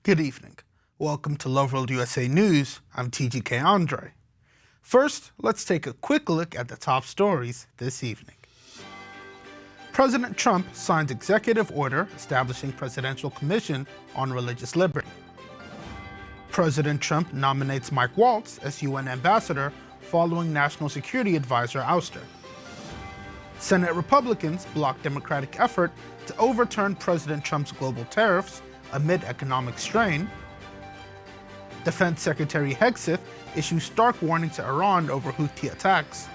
Good evening. Welcome to Loveworld USA News. I'm TGK Andre. First, let's take a quick look at the top stories this evening. President Trump signs executive order establishing Presidential Commission on Religious Liberty. President Trump nominates Mike Waltz as UN ambassador following National Security Advisor ouster. Senate Republicans block Democratic effort to overturn President Trump's global tariffs amid economic strain. Defense Secretary Hegseth issues stark warning to Iran over Houthi attacks.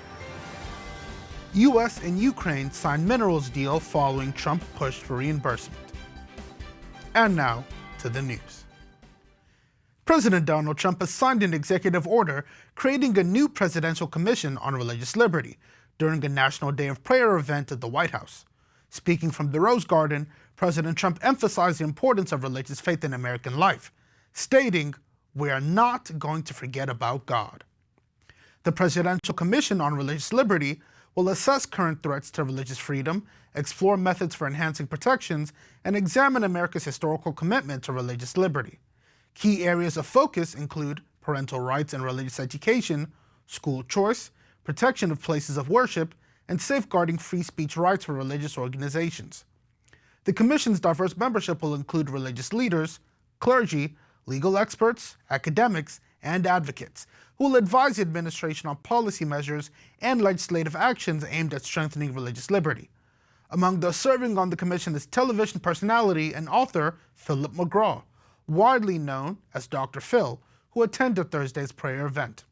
U.S. and Ukraine sign minerals deal following Trump push for reimbursement. And now to the news. President Donald Trump has signed an executive order creating a new Presidential Commission on Religious Liberty during a National Day of Prayer event at the White House. Speaking from the Rose Garden, President Trump emphasized the importance of religious faith in American life, stating, "We are not going to forget about God." The Presidential Commission on Religious Liberty will assess current threats to religious freedom, explore methods for enhancing protections, and examine America's historical commitment to religious liberty. Key areas of focus include parental rights and religious education, school choice, protection of places of worship, and safeguarding free speech rights for religious organizations. The Commission's diverse membership will include religious leaders, clergy, legal experts, academics, and advocates, who will advise the administration on policy measures and legislative actions aimed at strengthening religious liberty. Among those serving on the Commission is television personality and author Philip McGraw, widely known as Dr. Phil, who attended Thursday's prayer event.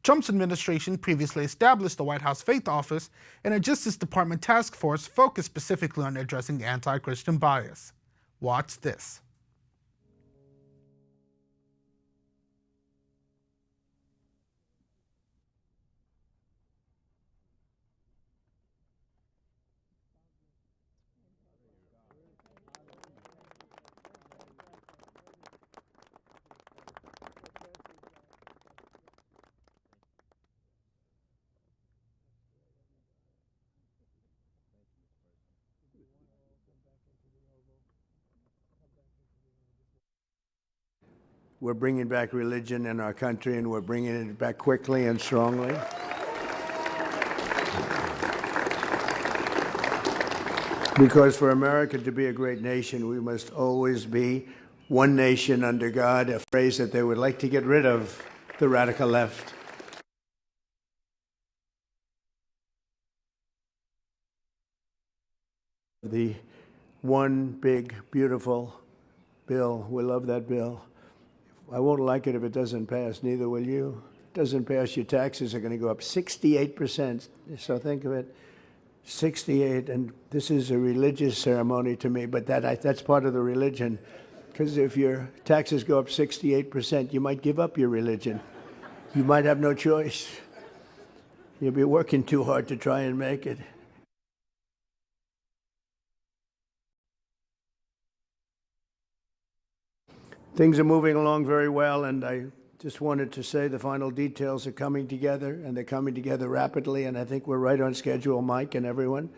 Trump's administration previously established the White House Faith Office and a Justice Department task force focused specifically on addressing anti-Christian bias. Watch this. We're bringing back religion in our country, and we're bringing it back quickly and strongly. Because for America to be a great nation, we must always be one nation under God, a phrase that they would like to get rid of, the radical left. The one big, beautiful bill. We love that bill. I won't like it if it doesn't pass, neither will you. If it doesn't pass, your taxes are going to go up 68%. So think of it, 68, and this is a religious ceremony to me, but that's part of the religion. Because if your taxes go up 68%, you might give up your religion. You might have no choice. You'll be working too hard to try and make it. Things are moving along very well, and I just wanted to say the final details are coming together, and they're coming together rapidly, and I think we're right on schedule, Mike and everyone.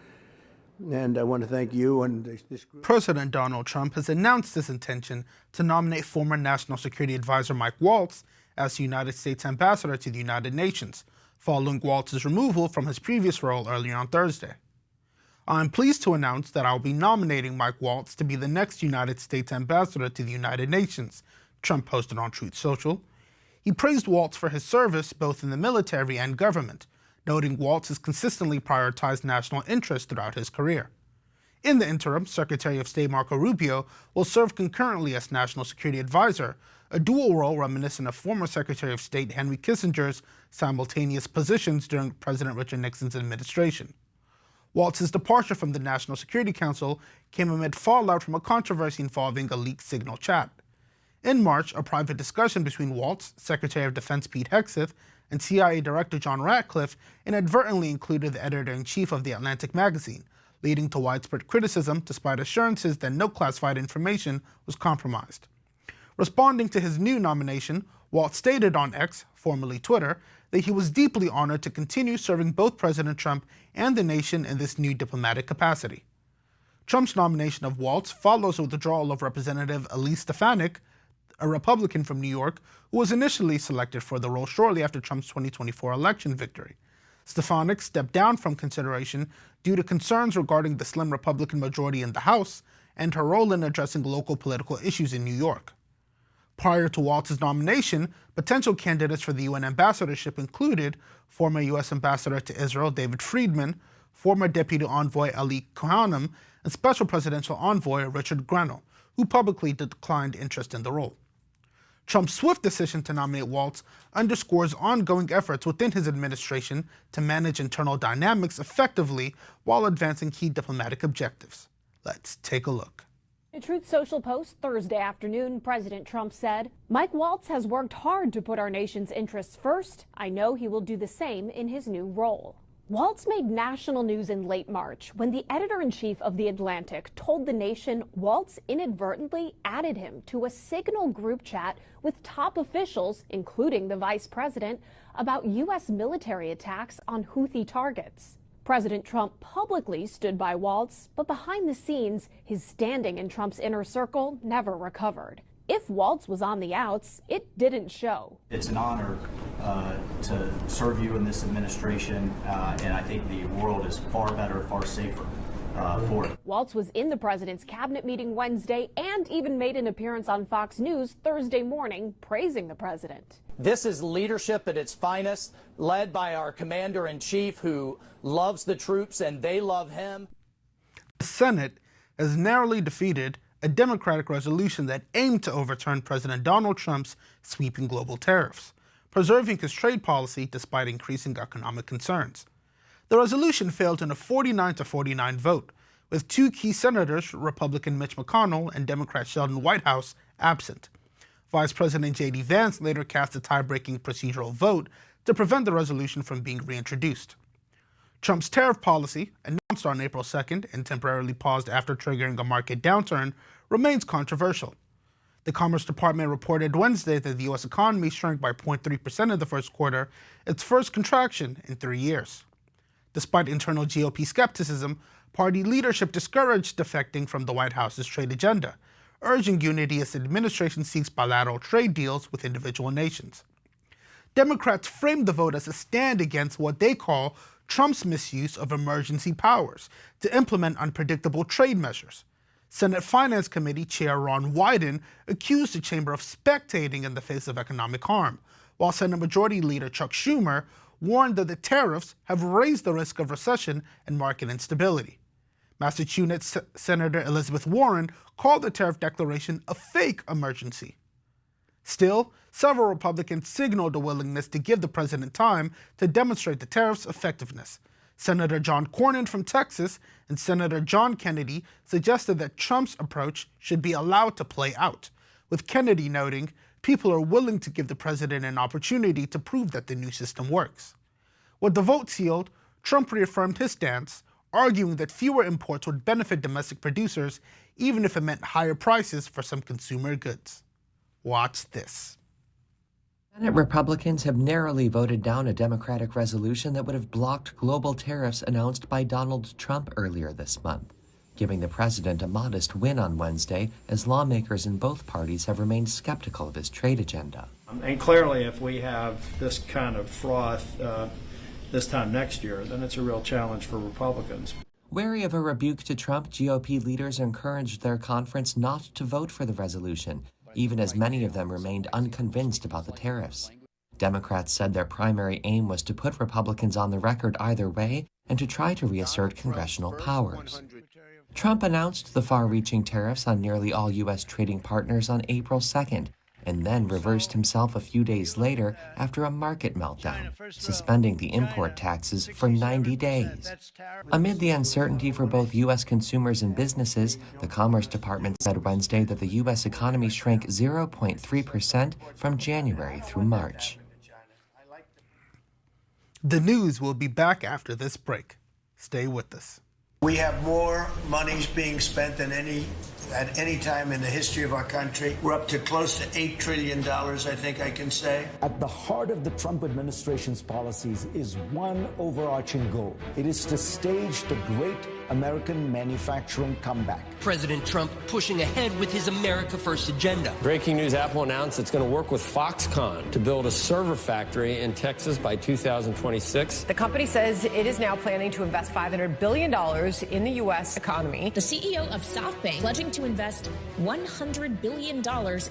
And I want to thank you and this group. President Donald Trump has announced his intention to nominate former National Security Advisor Mike Waltz as the United States Ambassador to the United Nations, following Waltz's removal from his previous role earlier on Thursday. I'm pleased to announce that I'll be nominating Mike Waltz to be the next United States Ambassador to the United Nations, Trump posted on Truth Social. He praised Waltz for his service both in the military and government, noting Waltz has consistently prioritized national interests throughout his career. In the interim, Secretary of State Marco Rubio will serve concurrently as National Security Advisor, a dual role reminiscent of former Secretary of State Henry Kissinger's simultaneous positions during President Richard Nixon's administration. Waltz's departure from the National Security Council came amid fallout from a controversy involving a leaked Signal chat. In March, a private discussion between Waltz, Secretary of Defense Pete Hegseth, and CIA Director John Ratcliffe inadvertently included the editor-in-chief of The Atlantic magazine, leading to widespread criticism despite assurances that no classified information was compromised. Responding to his new nomination, Waltz stated on X, formerly Twitter, that he was deeply honored to continue serving both President Trump and the nation in this new diplomatic capacity. Trump's nomination of Waltz follows the withdrawal of Representative Elise Stefanik, a Republican from New York who was initially selected for the role shortly after Trump's 2024 election victory. Stefanik stepped down from consideration due to concerns regarding the slim Republican majority in the House and her role in addressing local political issues in New York. Prior to Waltz's nomination, potential candidates for the UN ambassadorship included former U.S. Ambassador to Israel David Friedman, former Deputy Envoy Eli Kohanim, and Special Presidential Envoy Richard Grenell, who publicly declined interest in the role. Trump's swift decision to nominate Waltz underscores ongoing efforts within his administration to manage internal dynamics effectively while advancing key diplomatic objectives. Let's take a look. In a Truth Social post Thursday afternoon, President Trump said, "Mike Waltz has worked hard to put our nation's interests first. I know he will do the same in his new role." Waltz made national news in late March when the editor-in-chief of The Atlantic told the nation Waltz inadvertently added him to a Signal group chat with top officials, including the vice president, about U.S. military attacks on Houthi targets. President Trump publicly stood by Waltz, but behind the scenes, his standing in Trump's inner circle never recovered. If Waltz was on the outs, it didn't show. It's an honor to serve you in this administration, and I think the world is far better, far safer for it. Waltz was in the president's cabinet meeting Wednesday and even made an appearance on Fox News Thursday morning, praising the president. This is leadership at its finest, led by our commander-in-chief who loves the troops and they love him. The Senate has narrowly defeated a Democratic resolution that aimed to overturn President Donald Trump's sweeping global tariffs, preserving his trade policy despite increasing economic concerns. The resolution failed in a 49-49 vote, with two key senators, Republican Mitch McConnell and Democrat Sheldon Whitehouse, absent. Vice President J.D. Vance later cast a tie-breaking procedural vote to prevent the resolution from being reintroduced. Trump's tariff policy, announced on April 2nd and temporarily paused after triggering a market downturn, remains controversial. The Commerce Department reported Wednesday that the U.S. economy shrank by 0.3% in the first quarter, its first contraction in 3 years. Despite internal GOP skepticism, party leadership discouraged defecting from the White House's trade agenda, urging unity as the administration seeks bilateral trade deals with individual nations. Democrats framed the vote as a stand against what they call Trump's misuse of emergency powers to implement unpredictable trade measures. Senate Finance Committee Chair Ron Wyden accused the chamber of spectating in the face of economic harm, while Senate Majority Leader Chuck Schumer warned that the tariffs have raised the risk of recession and market instability. Massachusetts Senator Elizabeth Warren called the tariff declaration a fake emergency. Still, several Republicans signaled a willingness to give the president time to demonstrate the tariff's effectiveness. Senator John Cornyn from Texas and Senator John Kennedy suggested that Trump's approach should be allowed to play out, with Kennedy noting people are willing to give the president an opportunity to prove that the new system works. With the vote sealed, Trump reaffirmed his stance, arguing that fewer imports would benefit domestic producers even if it meant higher prices for some consumer goods. Watch this. Senate Republicans have narrowly voted down a Democratic resolution that would have blocked global tariffs announced by Donald Trump earlier this month, giving the president a modest win on Wednesday as lawmakers in both parties have remained skeptical of his trade agenda. And clearly, if we have this kind of froth this time next year, then it's a real challenge for Republicans. Wary of a rebuke to Trump, GOP leaders encouraged their conference not to vote for the resolution, even as many of them remained unconvinced about the tariffs. Democrats said their primary aim was to put Republicans on the record either way and to try to reassert congressional powers. Trump announced the far-reaching tariffs on nearly all U.S. trading partners on April 2nd, and then reversed himself a few days later after a market meltdown, suspending the import taxes for 90 days. Amid the uncertainty for both U.S. consumers and businesses, the Commerce Department said Wednesday that the U.S. economy shrank 0.3% from January through March. The news will be back after this break. Stay with us. We have more monies being spent than at any time in the history of our country. We're up to close to $8 trillion, I think I can say. At the heart of the Trump administration's policies is one overarching goal. It is to stage the great American manufacturing comeback. President Trump pushing ahead with his America First agenda. Breaking news, Apple announced it's going to work with Foxconn to build a server factory in Texas by 2026. The company says it is now planning to invest $500 billion in the U.S. economy. The CEO of SoftBank pledging to invest $100 billion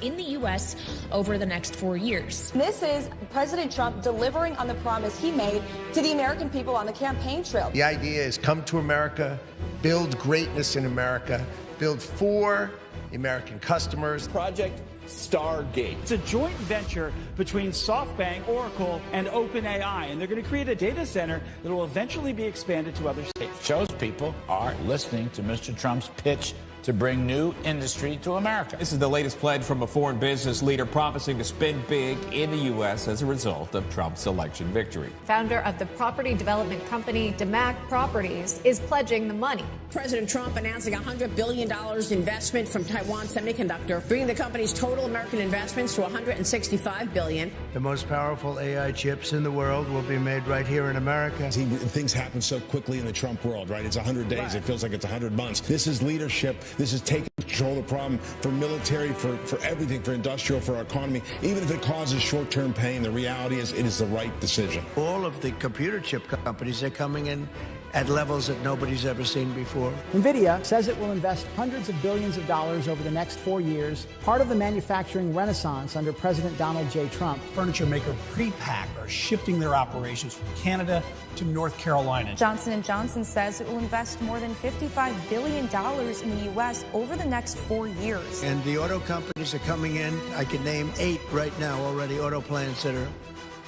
in the U.S. over the next 4 years. This is President Trump delivering on the promise he made to the American people on the campaign trail. The idea is come to America, build greatness in America, build for American customers. Project Stargate. It's a joint venture between SoftBank, Oracle, and OpenAI, and they're going to create a data center that will eventually be expanded to other states. Shows people are listening to Mr. Trump's pitch to bring new industry to America. This is the latest pledge from a foreign business leader promising to spend big in the U.S. as a result of Trump's election victory. Founder of the property development company DeMac Properties is pledging the money. President Trump announcing $100 billion investment from Taiwan Semiconductor, bringing the company's total American investments to $165 billion. The most powerful AI chips in the world will be made right here in America. Things happen so quickly in the Trump world, right? It's 100 days. Right. It feels like it's 100 months. This is leadership. This is taking control of the problem for military, for everything, for industrial, for our economy. Even if it causes short-term pain, the reality is it is the right decision. All of the computer chip companies are coming in at levels that nobody's ever seen before. NVIDIA says it will invest hundreds of billions of dollars over the next 4 years, part of the manufacturing renaissance under President Donald J. Trump. Furniture maker Prepack are shifting their operations from Canada to North Carolina. Johnson & Johnson says it will invest more than $55 billion in the U.S. over the next 4 years. And the auto companies are coming in. I can name 8 right now already, auto plants that are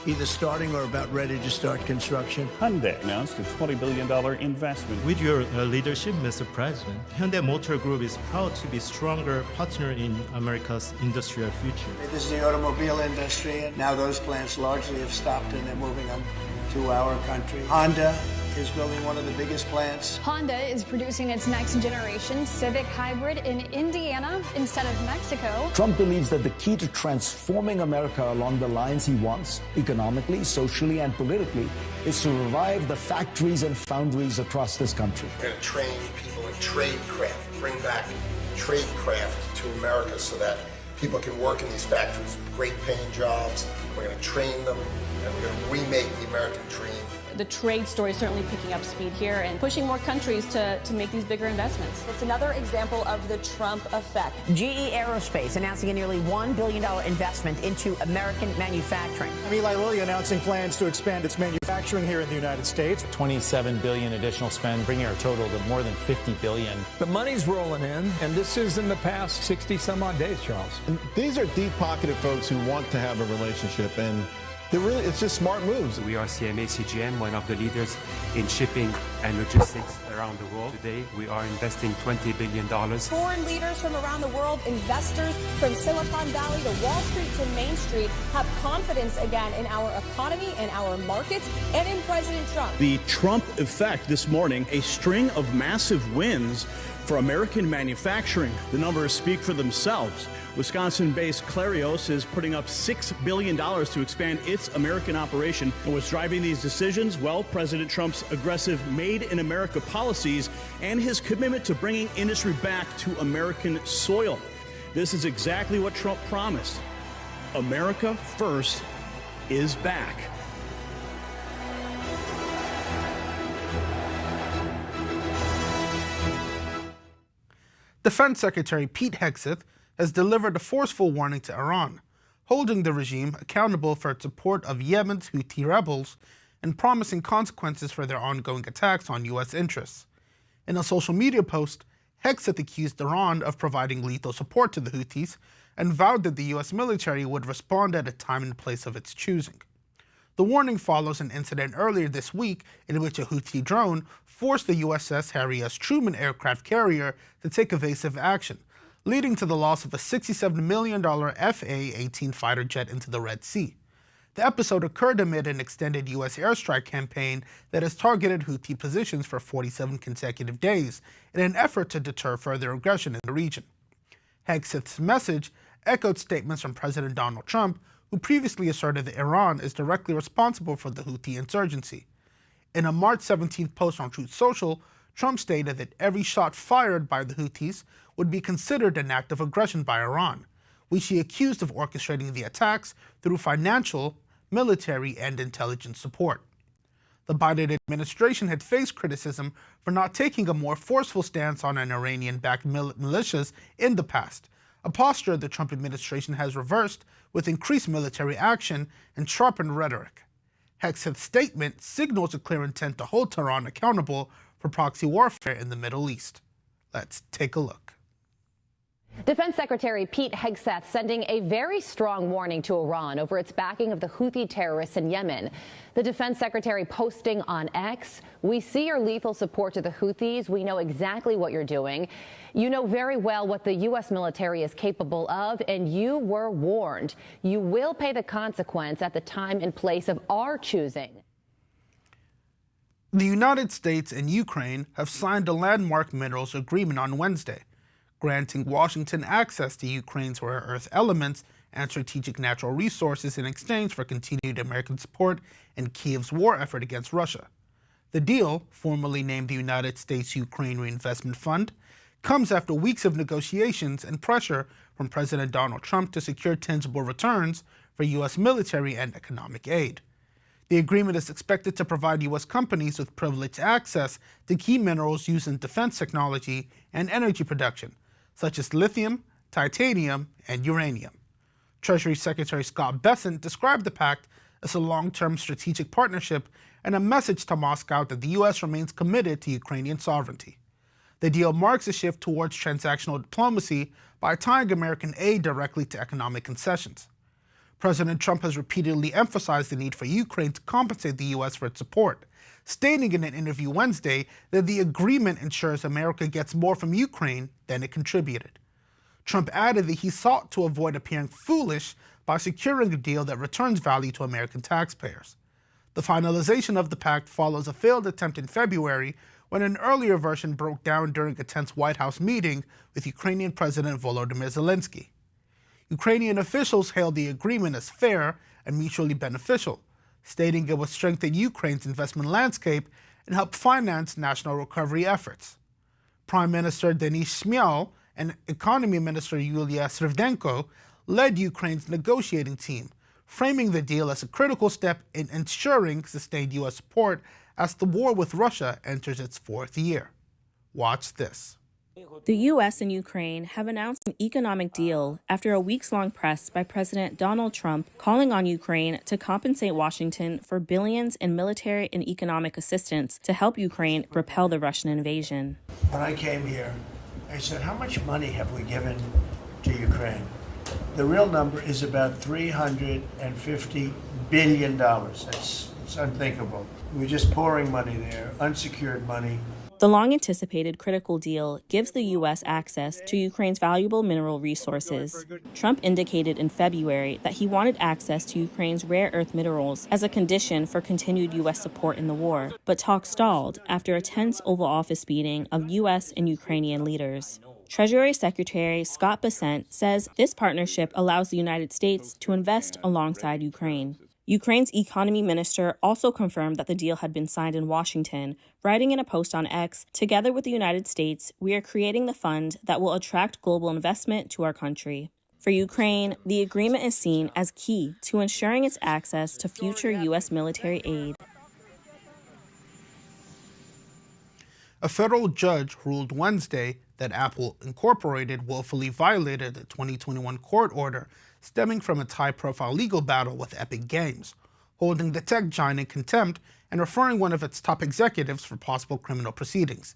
either starting or about ready to start construction. Hyundai announced a $20 billion investment. With your leadership, Mr. President, Hyundai Motor Group is proud to be a stronger partner in America's industrial future. This is the automobile industry, and now those plants largely have stopped and they're moving them to our country. Honda is building one of the biggest plants. Honda is producing its next generation Civic Hybrid in Indiana instead of Mexico. Trump believes that the key to transforming America along the lines he wants, economically, socially, and politically, is to revive the factories and foundries across this country. We're going to train people in trade craft, bring back trade craft to America so that people can work in these factories, great paying jobs. We're going to train them, and we're going to remake the American dream. The trade story is certainly picking up speed here and pushing more countries to make these bigger investments. It's another example of the Trump effect. GE Aerospace announcing a nearly $1 billion investment into American manufacturing. Eli Lilly announcing plans to expand its manufacturing here in the United States. $27 billion additional spend, bringing our total to more than $50 billion. The money's rolling in, and this is in the past 60 some odd days, Charles. And these are deep-pocketed folks who want to have a relationship, and it's just smart moves. We are CMA CGM, one of the leaders in shipping and logistics around the world. Today, we are investing $20 billion. Foreign leaders from around the world, investors from Silicon Valley to Wall Street to Main Street have confidence again in our economy and our markets and in President Trump. The Trump effect this morning, a string of massive wins for American manufacturing. The numbers speak for themselves. Wisconsin-based Clarios is putting up $6 billion to expand its American operation. And what's driving these decisions? Well, President Trump's aggressive Made in America policies and his commitment to bringing industry back to American soil. This is exactly what Trump promised. America First is back. Defense Secretary Pete Hegseth has delivered a forceful warning to Iran, holding the regime accountable for its support of Yemen's Houthi rebels and promising consequences for their ongoing attacks on U.S. interests. In a social media post, Hegseth accused Iran of providing lethal support to the Houthis and vowed that the U.S. military would respond at a time and place of its choosing. The warning follows an incident earlier this week in which a Houthi drone forced the USS Harry S. Truman aircraft carrier to take evasive action, leading to the loss of a $67 million FA-18 fighter jet into the Red Sea. The episode occurred amid an extended U.S. airstrike campaign that has targeted Houthi positions for 47 consecutive days in an effort to deter further aggression in the region. Hegseth's message echoed statements from President Donald Trump, who previously asserted that Iran is directly responsible for the Houthi insurgency. In a March 17th post on Truth Social, Trump stated that every shot fired by the Houthis would be considered an act of aggression by Iran, which he accused of orchestrating the attacks through financial, military, and intelligence support. The Biden administration had faced criticism for not taking a more forceful stance on an Iranian-backed militias in the past, a posture the Trump administration has reversed with increased military action and sharpened rhetoric. Hegseth's statement signals a clear intent to hold Tehran accountable for proxy warfare in the Middle East. Let's take a look. Defense Secretary Pete Hegseth sending a very strong warning to Iran over its backing of the Houthi terrorists in Yemen. The Defense Secretary posting on X, "We see your lethal support to the Houthis. We know exactly what you're doing. You know very well what the U.S. military is capable of, and you were warned. You will pay the consequence at the time and place of our choosing." The United States and Ukraine have signed a landmark minerals agreement on Wednesday, granting Washington access to Ukraine's rare earth elements and strategic natural resources in exchange for continued American support in Kiev's war effort against Russia. The deal, formerly named the United States-Ukraine Reinvestment Fund, comes after weeks of negotiations and pressure from President Donald Trump to secure tangible returns for U.S. military and economic aid. The agreement is expected to provide U.S. companies with privileged access to key minerals used in defense technology and energy production, such as lithium, titanium, and uranium. Treasury Secretary Scott Bessent described the pact as a long-term strategic partnership and a message to Moscow that the U.S. remains committed to Ukrainian sovereignty. The deal marks a shift towards transactional diplomacy by tying American aid directly to economic concessions. President Trump has repeatedly emphasized the need for Ukraine to compensate the U.S. for its support, stating in an interview Wednesday that the agreement ensures America gets more from Ukraine than it contributed. Trump added that he sought to avoid appearing foolish by securing a deal that returns value to American taxpayers. The finalization of the pact follows a failed attempt in February when an earlier version broke down during a tense White House meeting with Ukrainian President Volodymyr Zelensky. Ukrainian officials hailed the agreement as fair and mutually beneficial, stating it would strengthen Ukraine's investment landscape and help finance national recovery efforts. Prime Minister Denis Shmyhal and Economy Minister Yulia Sviridenko led Ukraine's negotiating team, framing the deal as a critical step in ensuring sustained U.S. support as the war with Russia enters its fourth year. Watch this. The U.S. and Ukraine have announced an economic deal after a weeks-long press by President Donald Trump calling on Ukraine to compensate Washington for billions in military and economic assistance to help Ukraine repel the Russian invasion. When I came here, I said, how much money have we given to Ukraine? The real number is about $350 billion. It's unthinkable. We're just pouring money there, unsecured money. The long-anticipated critical deal gives the U.S. access to Ukraine's valuable mineral resources. Trump indicated in February that he wanted access to Ukraine's rare earth minerals as a condition for continued U.S. support in the war, but talks stalled after a tense Oval Office meeting of U.S. and Ukrainian leaders. Treasury Secretary Scott Bessent says this partnership allows the United States to invest alongside Ukraine. Ukraine's economy minister also confirmed that the deal had been signed in Washington, writing in a post on X, "Together with the United States, we are creating the fund that will attract global investment to our country." For Ukraine, the agreement is seen as key to ensuring its access to future U.S. military aid. A federal judge ruled Wednesday that Apple Incorporated willfully violated the 2021 court order stemming from its high-profile legal battle with Epic Games, holding the tech giant in contempt and referring one of its top executives for possible criminal proceedings.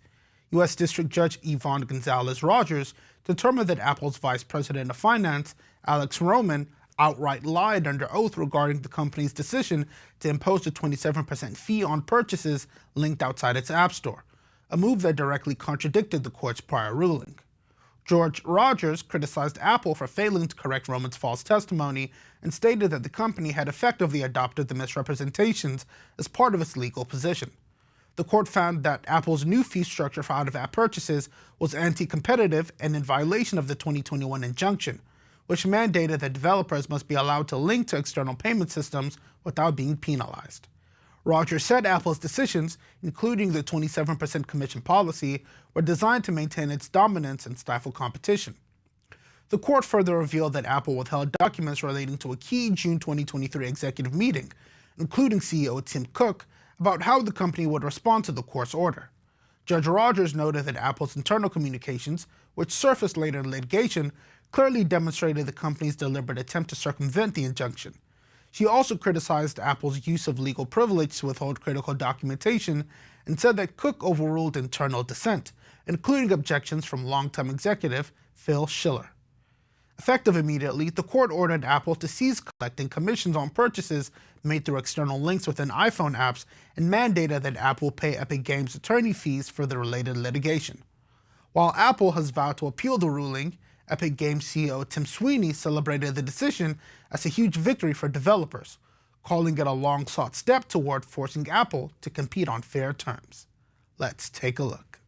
U.S. District Judge Yvonne Gonzalez-Rogers determined that Apple's Vice President of Finance, Alex Roman, outright lied under oath regarding the company's decision to impose a 27% fee on purchases linked outside its App Store, a move that directly contradicted the court's prior ruling. George Rogers criticized Apple for failing to correct Roman's false testimony and stated that the company had effectively adopted the misrepresentations as part of its legal position. The court found that Apple's new fee structure for out-of-app purchases was anti-competitive and in violation of the 2021 injunction, which mandated that developers must be allowed to link to external payment systems without being penalized. Rogers said Apple's decisions, including the 27% commission policy, were designed to maintain its dominance and stifle competition. The court further revealed that Apple withheld documents relating to a key June 2023 executive meeting, including CEO Tim Cook, about how the company would respond to the court's order. Judge Rogers noted that Apple's internal communications, which surfaced later in litigation, clearly demonstrated the company's deliberate attempt to circumvent the injunction. She also criticized Apple's use of legal privilege to withhold critical documentation and said that Cook overruled internal dissent, including objections from longtime executive Phil Schiller. Effective immediately, the court ordered Apple to cease collecting commissions on purchases made through external links within iPhone apps and mandated that Apple pay Epic Games attorney fees for the related litigation. While Apple has vowed to appeal the ruling, Epic Games CEO Tim Sweeney celebrated the decision as a huge victory for developers, calling it a long-sought step toward forcing Apple to compete on fair terms. Let's take a look.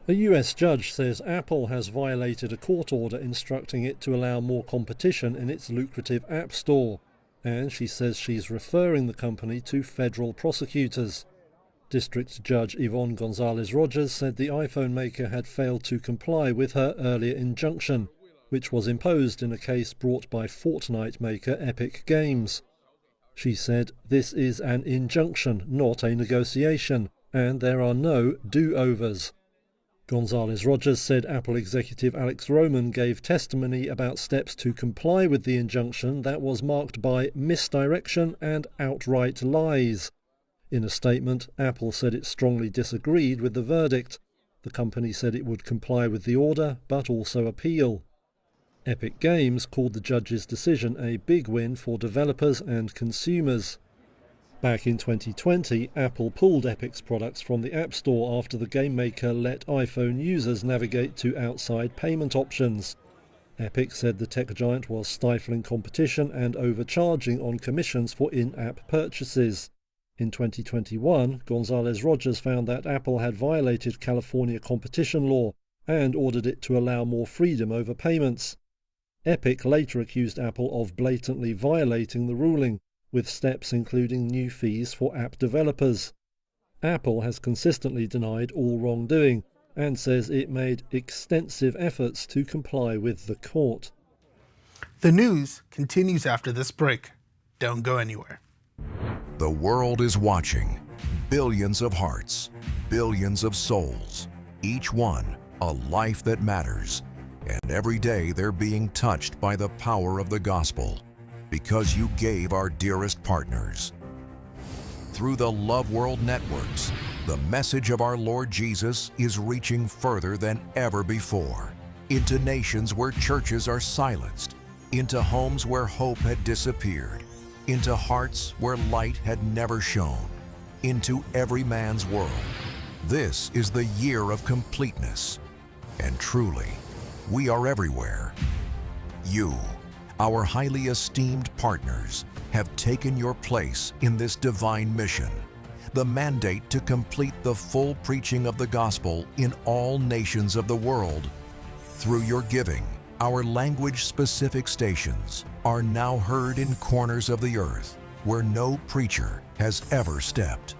A US judge says Apple has violated a court order instructing it to allow more competition in its lucrative App Store, and she says she's referring the company to federal prosecutors. District Judge Yvonne Gonzalez-Rogers said the iPhone maker had failed to comply with her earlier injunction, which was imposed in a case brought by Fortnite maker Epic Games. She said, "This is an injunction, not a negotiation, and there are no do-overs." Gonzalez-Rogers said Apple executive Alex Roman gave testimony about steps to comply with the injunction that was marked by misdirection and outright lies. In a statement, Apple said it strongly disagreed with the verdict. The company said it would comply with the order, but also appeal. Epic Games called the judge's decision a big win for developers and consumers. Back in 2020, Apple pulled Epic's products from the App Store after the game maker let iPhone users navigate to outside payment options. Epic said the tech giant was stifling competition and overcharging on commissions for in-app purchases. In 2021, Gonzalez-Rogers found that Apple had violated California competition law and ordered it to allow more freedom over payments. Epic later accused Apple of blatantly violating the ruling, with steps including new fees for app developers. Apple has consistently denied all wrongdoing and says it made extensive efforts to comply with the court. The news continues after this break. Don't go anywhere. The world is watching. Billions of hearts, billions of souls, each one a life that matters. And every day they're being touched by the power of the gospel. Because you gave our dearest partners. Through the Loveworld networks, the message of our Lord Jesus is reaching further than ever before, into nations where churches are silenced, into homes where hope had disappeared, into hearts where light had never shone, into every man's world. This is the year of completeness, and truly, we are everywhere. You, our highly esteemed partners, have taken your place in this divine mission, the mandate to complete the full preaching of the gospel in all nations of the world. Through your giving, our language-specific stations are now heard in corners of the earth where no preacher has ever stepped.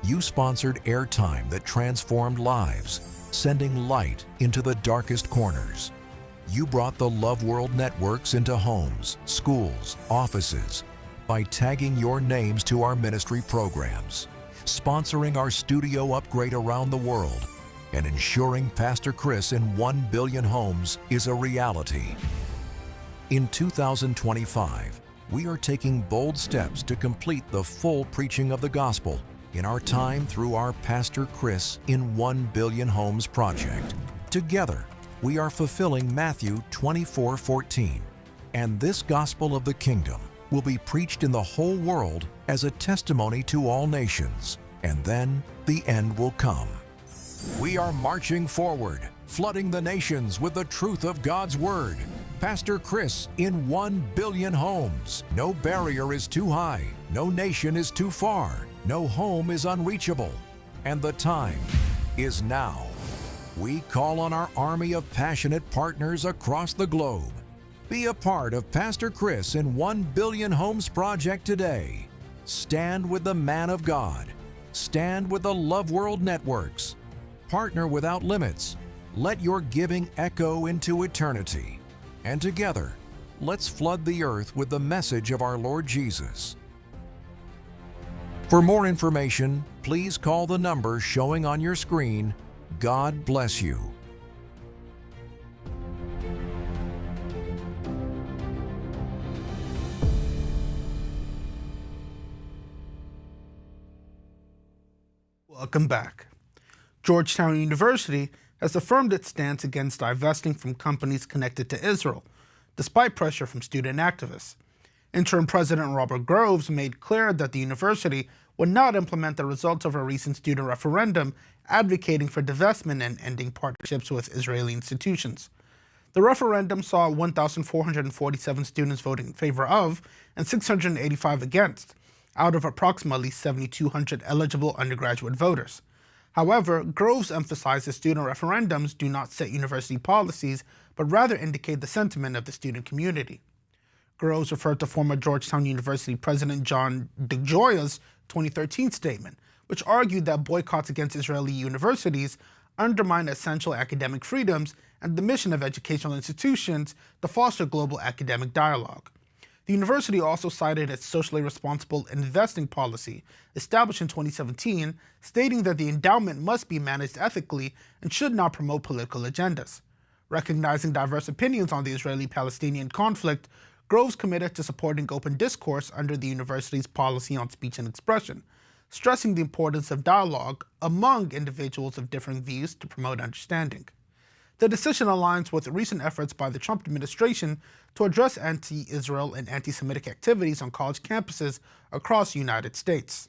You sponsored airtime that transformed lives, sending light into the darkest corners. You brought the Loveworld networks into homes, schools, offices by tagging your names to our ministry programs, sponsoring our studio upgrade around the world, and ensuring Pastor Chris in 1 billion homes is a reality. In 2025, we are taking bold steps to complete the full preaching of the gospel in our time through our Pastor Chris in 1 billion homes project. Together, we are fulfilling Matthew 24:14, and this gospel of the kingdom will be preached in the whole world as a testimony to all nations, and then the end will come. We are marching forward, flooding the nations with the truth of God's word. Pastor Chris in 1 billion homes. No barrier is too high, no nation is too far, no home is unreachable, and the time is now. We call on our army of passionate partners across the globe. Be a part of Pastor Chris in 1 billion homes project today. Stand with the man of God. Stand with the Loveworld networks. Partner without limits. Let your giving echo into eternity. And together, let's flood the earth with the message of our Lord Jesus. For more information, please call the number showing on your screen. God bless you. Welcome back. Georgetown University has affirmed its stance against divesting from companies connected to Israel, despite pressure from student activists. Interim President Robert Groves made clear that the university would not implement the results of a recent student referendum advocating for divestment and ending partnerships with Israeli institutions. The referendum saw 1,447 students voting in favor of and 685 against, out of approximately 7,200 eligible undergraduate voters. However, Groves emphasized that student referendums do not set university policies, but rather indicate the sentiment of the student community. Groves referred to former Georgetown University President John DeGioia's 2013 statement, which argued that boycotts against Israeli universities undermine essential academic freedoms and the mission of educational institutions to foster global academic dialogue. The university also cited its socially responsible investing policy, established in 2017, stating that the endowment must be managed ethically and should not promote political agendas. Recognizing diverse opinions on the Israeli-Palestinian conflict, Groves committed to supporting open discourse under the university's policy on speech and expression, stressing the importance of dialogue among individuals of differing views to promote understanding. The decision aligns with recent efforts by the Trump administration to address anti-Israel and anti-Semitic activities on college campuses across the United States.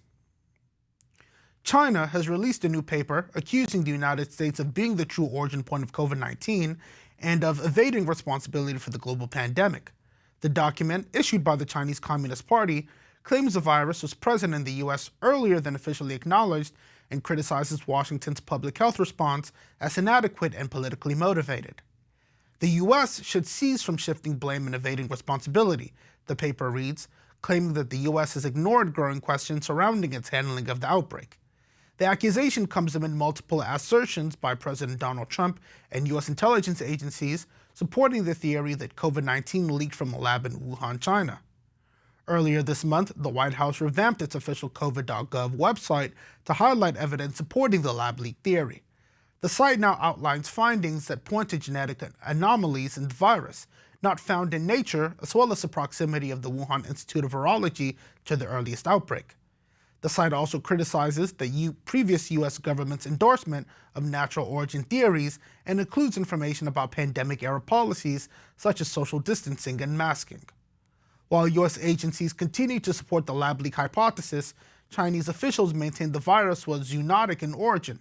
China has released a new paper accusing the United States of being the true origin point of COVID-19 and of evading responsibility for the global pandemic. The document, issued by the Chinese Communist Party, claims the virus was present in the U.S. earlier than officially acknowledged and criticizes Washington's public health response as inadequate and politically motivated. The U.S. should cease from shifting blame and evading responsibility, the paper reads, claiming that the U.S. has ignored growing questions surrounding its handling of the outbreak. The accusation comes amid multiple assertions by President Donald Trump and U.S. intelligence agencies supporting the theory that COVID-19 leaked from a lab in Wuhan, China. Earlier this month, the White House revamped its official COVID.gov website to highlight evidence supporting the lab leak theory. The site now outlines findings that point to genetic anomalies in the virus, not found in nature, as well as the proximity of the Wuhan Institute of Virology to the earliest outbreak. The site also criticizes the previous U.S. government's endorsement of natural origin theories and includes information about pandemic-era policies such as social distancing and masking. While U.S. agencies continue to support the lab leak hypothesis, Chinese officials maintain the virus was zoonotic in origin.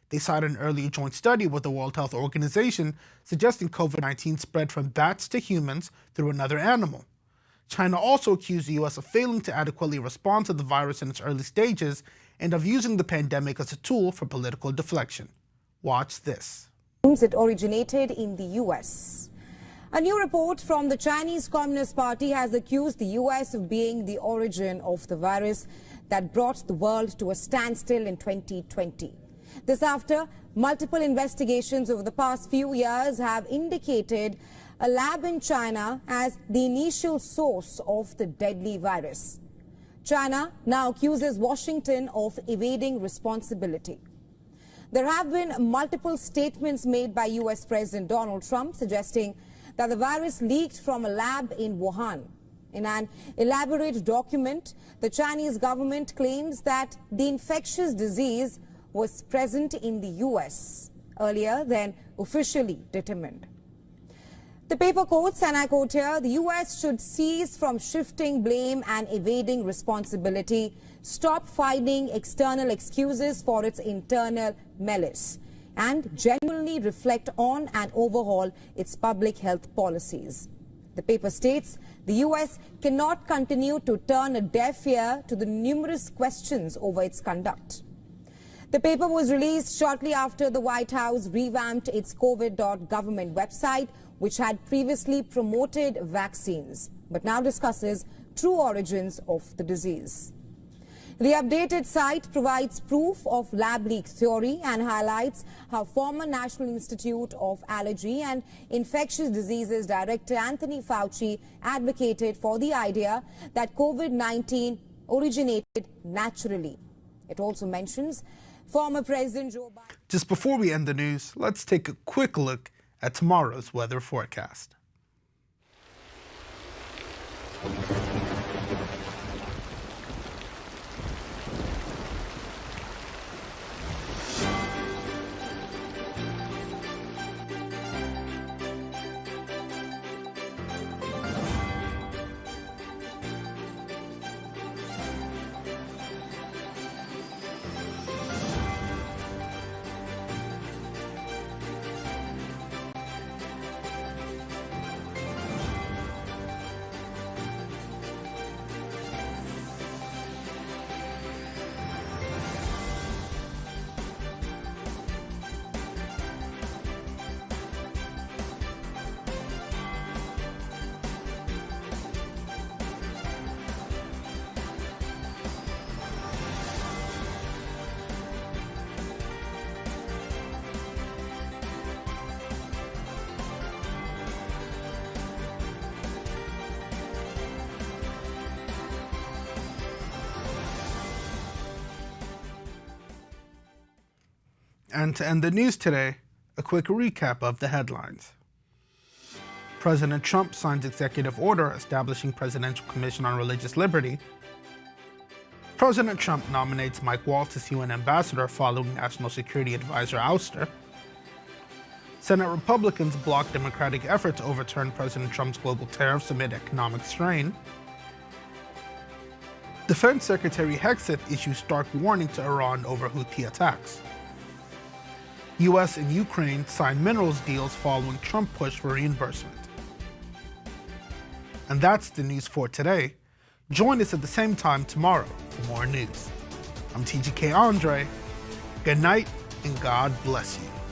They cite an earlier joint study with the World Health Organization suggesting COVID-19 spread from bats to humans through another animal. China also accused the U.S. of failing to adequately respond to the virus in its early stages and of using the pandemic as a tool for political deflection. Watch this. It originated in the U.S. A new report from the Chinese Communist Party has accused the U.S. of being the origin of the virus that brought the world to a standstill in 2020. This after multiple investigations over the past few years have indicated a lab in China as the initial source of the deadly virus. China now accuses Washington of evading responsibility. There have been multiple statements made by U.S. President Donald Trump suggesting that the virus leaked from a lab in Wuhan. In an elaborate document, the Chinese government claims that the infectious disease was present in the U.S. earlier than officially determined. The paper quotes, and I quote here, the U.S. should cease from shifting blame and evading responsibility, stop finding external excuses for its internal malice, and genuinely reflect on and overhaul its public health policies. The paper states the U.S. cannot continue to turn a deaf ear to the numerous questions over its conduct. The paper was released shortly after the White House revamped its COVID.government website, which had previously promoted vaccines, but now discusses true origins of the disease. The updated site provides proof of lab leak theory and highlights how former National Institute of Allergy and Infectious Diseases Director Anthony Fauci advocated for the idea that COVID-19 originated naturally. It also mentions former President Joe Biden. Just before we end the news, let's take a quick look at tomorrow's weather forecast. And to end the news today, a quick recap of the headlines. President Trump signs executive order establishing Presidential Commission on Religious Liberty. President Trump nominates Mike Waltz as UN ambassador following National Security Advisor ouster. Senate Republicans block Democratic effort to overturn President Trump's global tariffs amid economic strain. Defense Secretary Hegseth issues stark warning to Iran over Houthi attacks. U.S. and Ukraine sign minerals deals following Trump push for reimbursement. And that's the news for today. Join us at the same time tomorrow for more news. I'm TGK Andre. Good night and God bless you.